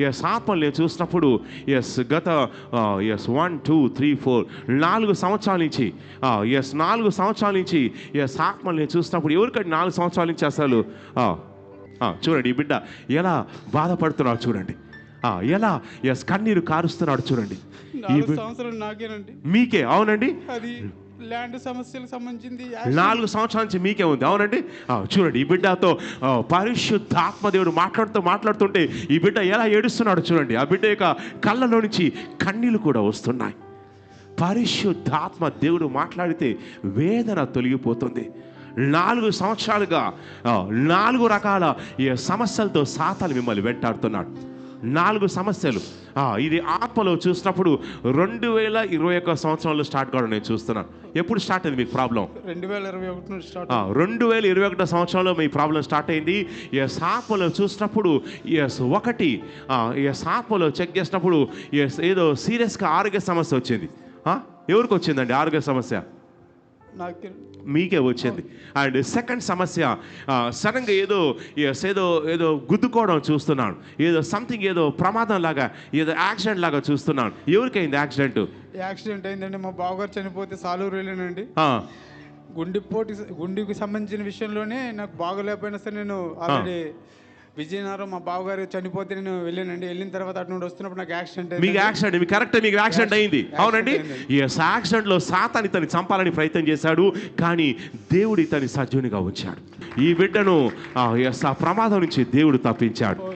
Yes ఆత్మలు నేను చూసినప్పుడు గత 1 2 3 4 4 సంవత్సరాల నుంచి 4 సంవత్సరాల నుంచి ఆత్మలు నేను చూసినప్పుడు ఎవరికంటే 4 సంవత్సరాల నుంచి అసలు చూడండి, ఈ బిడ్డ ఎలా బాధపడుతున్నాడు చూడండి, ఎలా కన్నీరు కారుస్తున్నాడు చూడండి. ఈ నాకేనండి, మీకే? అవునండి, అది ల్యాండ్ సమస్యలకు సంబంధించింది 4 సంవత్సరాల నుంచి మీకే ఉంది. అవునండి, చూడండి ఈ బిడ్డతో పరిశుద్ధాత్మ దేవుడు మాట్లాడుతుంటే ఈ బిడ్డ ఎలా ఏడుస్తున్నాడు చూడండి. ఆ బిడ్డ యొక్క కళ్ళలో నుంచి కన్నీళ్ళు కూడా వస్తున్నాయి. పరిశుద్ధాత్మ దేవుడు మాట్లాడితే వేదన తొలగిపోతుంది. 4 సంవత్సరాలుగా 4 రకాల సమస్యలతో సాతాను మిమ్మల్ని వెంటాడుతున్నాడు. 4 సమస్యలు. ఇది ఆత్మలో చూసినప్పుడు 2021 సంవత్సరంలో స్టార్ట్ కావడం నేను చూస్తున్నాను. ఎప్పుడు స్టార్ట్ అయింది మీకు ప్రాబ్లం? 2021 సంవత్సరంలో మీ ప్రాబ్లం స్టార్ట్ అయింది. ఆత్మలో చూసినప్పుడు ఆత్మలో చెక్ చేసినప్పుడు ఏదో సీరియస్గా ఆరోగ్య సమస్య వచ్చింది. ఎవరికి వచ్చిందండి ఆరోగ్య సమస్య? మీకే వచ్చింది. అండ్ సెకండ్ సమస్య, సడన్గా ఏదో గుద్దుకోవడం చూస్తున్నాను, ఏదో సంథింగ్, ఏదో ప్రమాదం లాగా, ఏదో యాక్సిడెంట్ లాగా చూస్తున్నాను. ఎవరికైంది యాక్సిడెంట్ అయిందండి. మా బావగారు చనిపోతే సాలూరు వెళ్ళానండి. గుండెకి సంబంధించిన విషయంలోనే నాకు బాగోలేకపోయినా సరే నేను ఆల్రెడీ విజయనగరం మా బావగారు చనిపోతే నేను వెళ్ళానండి. వెళ్ళిన తర్వాత అటు నుండి వస్తున్నప్పుడు నాకు యాక్సిడెంట్ అయింది. మీకు యాక్సిడెంట్ అయింది. అవునండి, యాక్సిడెంట్లో సాతాను ఇతన్ని చంపాలని ప్రయత్నం చేశాడు, కానీ దేవుడు ఇతన్ని సజీవునిగా ఉంచాడు. ఈ బిడ్డను ప్రమాదం నుంచి దేవుడు తప్పించాడు.